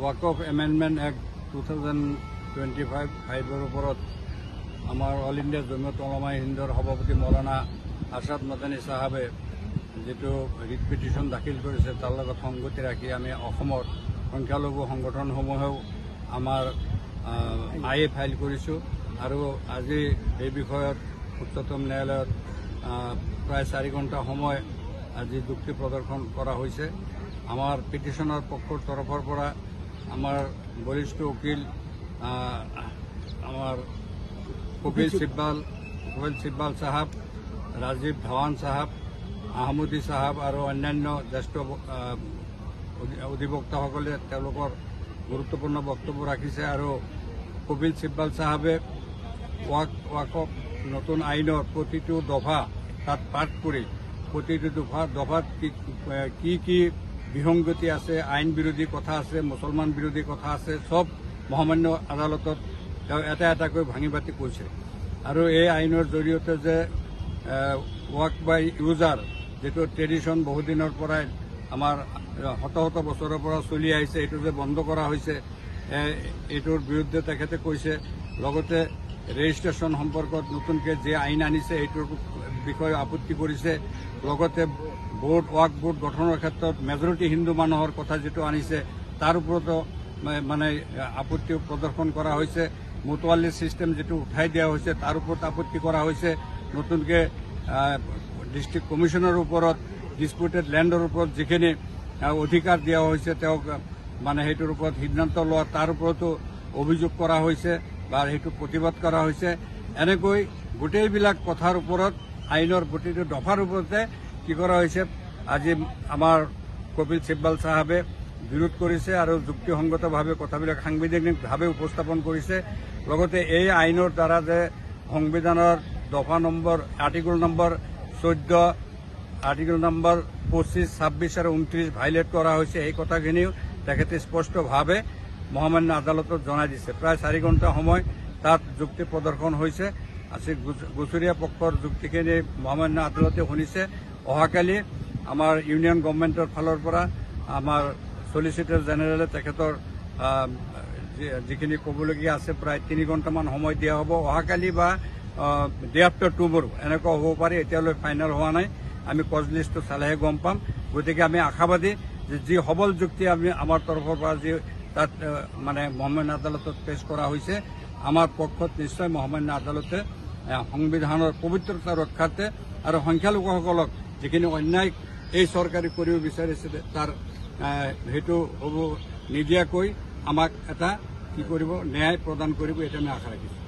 ওয়াকফ amendment act 2025 ওপৰত আমাৰ all India Jamiat উলামা হিন্দৰ সভাপতি মৌলানা আৰশ্বাদ মাদানী সাহেবে যেটো ৰিট পিটিশন দাখিল কৰিছে তাৰ লগত সংগতি ৰাখি আমি অসমৰ সংখ্যালঘু সংগঠনসমূহেও আমাৰ আইএ ফাইল কৰিছোঁ আৰু আজি এই বিষয়ত উচ্চতম ন্যায়ালয়ত প্ৰায় 4 ঘণ্টা সময় আজি যুক্তি প্ৰদৰ্শন কৰা হৈছে। আমাৰ পিটিশনৰ পক্ষৰ তৰফৰ পৰা আমাৰ বৰিষ্ঠ উকিল আমাৰ কপিল সিব্বাল সাহেব, ৰাজীৱ ধাৱান সাহেব, আহমদী সাহেব আৰু অন্যান্য জ্যেষ্ঠ অধিবক্তাসকলে তেওঁলোকৰ গুৰুত্বপূৰ্ণ বক্তব্য ৰাখিছে আৰু কপিল সিব্বাল সাহেবে ওয়াকফ নতুন আইনৰ প্ৰতিটো দফা তাত পাঠ কৰি প্ৰতিটো দফাত কি বিসংগতি আছে, আইন বিৰোধী কথা আছে, মুছলমান বিৰোধী কথা আছে, সব মহামান্য আদালতত তেওঁ এটা এটাকৈ ভাঙি পাতি কৈছে। আৰু এই আইনৰ জৰিয়তে যে ওয়াক বাই ইউজাৰ যেটো ট্ৰেডিশ্যন বহুদিনৰ পৰাই আমাৰ শত বছৰৰ পৰা চলি আহিছে, এইটো যে বন্ধ কৰা হৈছে, এইটোৰ বিৰুদ্ধে তেখেতে কৈছে। লগতে ৰেজিষ্ট্ৰেশ্যন সম্পৰ্কত নতুনকৈ যে আইন আনিছে এইটোৰ বিষয়ে আপত্তি কৰিছে। লগতে ওয়াক বোৰ্ড গঠনৰ ক্ষেত্ৰত মেজৰিটি হিন্দু মানুহৰ কথা যেটো আনিছে তাৰ ওপৰতো মানে আপত্তি প্ৰদৰ্শন কৰা হৈছে। মুতুৱাল্লি চিষ্টেম যেটো উঠাই দিয়া হৈছে তাৰ ওপৰত আপত্তি কৰা হৈছে। নতুনকৈ ডিষ্ট্ৰিক্ট কমিশনৰ ওপৰত ডিসপুটেড ল্যান্ডৰ ওপৰত যিখিনি অধিকাৰ দিয়া হৈছে তেওঁক মানে সেইটোৰ ওপৰত সিদ্ধান্ত লোৱা তাৰ ওপৰতো অভিযোগ কৰা হৈছে বা সেইটো প্ৰতিবাদ কৰা হৈছে। এনেকৈ গোটেইবিলাক কথাৰ ওপৰত আইনৰ প্ৰতিটো দফাৰ ওপৰতে কি কৰা হৈছে। আজি আমাৰ কপিল সিব্বাল সাহেবে বিৰোধ কৰিছে আৰু যুক্তিসংগতভাৱে কথাবিলাক সাংবিধানিকভাৱে উপস্থাপন কৰিছে। লগতে এই আইনৰ দ্বাৰা যে সংবিধানৰ দফা number article number 14, article number 25, 26 আৰু 29 ভাইলেট কৰা হৈছে এই কথাখিনিও তেখেতে স্পষ্টভাৱে মহামান্য আদালতত জনাই দিছে। প্ৰায় 4 ঘণ্টা সময় তাত যুক্তি প্ৰদৰ্শন হৈছে। আজি গুচৰীয়া পক্ষৰ যুক্তিখিনি মহামান্য আদালতে শুনিছে। অহাকালি আমাৰ ইউনিয়ন গভৰ্ণমেণ্টৰ ফালৰ পৰা আমাৰ সলিচিটৰ জেনেৰেলে তেখেতৰ যিখিনি ক'বলগীয়া আছে প্ৰায় 3 ঘণ্টামান সময় দিয়া হ'ব। অহাকালি বা ডে আফটাৰ টুমৰো এনেকুৱা হ'ব পাৰে, এতিয়ালৈ ফাইনেল হোৱা নাই। আমি কজ লিষ্টটো চালেহে গম পাম। গতিকে আমি আশাবাদী যে যি সবল যুক্তি আমি আমাৰ তৰফৰ পৰা যি তাত মানে মহামান্য আদালতত পেশ কৰা হৈছে, আমাৰ পক্ষত নিশ্চয় মহামান্য আদালতে সংবিধানৰ পবিত্ৰতা ৰক্ষাৰ্থে আৰু সংখ্যালঘুসকলক যিখিনি অন্যায় এই চৰকাৰে কৰিব বিচাৰিছিলে তাৰ সেইটো হ'ব নিদিয়াকৈ আমাক এটা কি কৰিব ন্যায় প্ৰদান কৰিব, এটা আমি আশা ৰাখিছোঁ।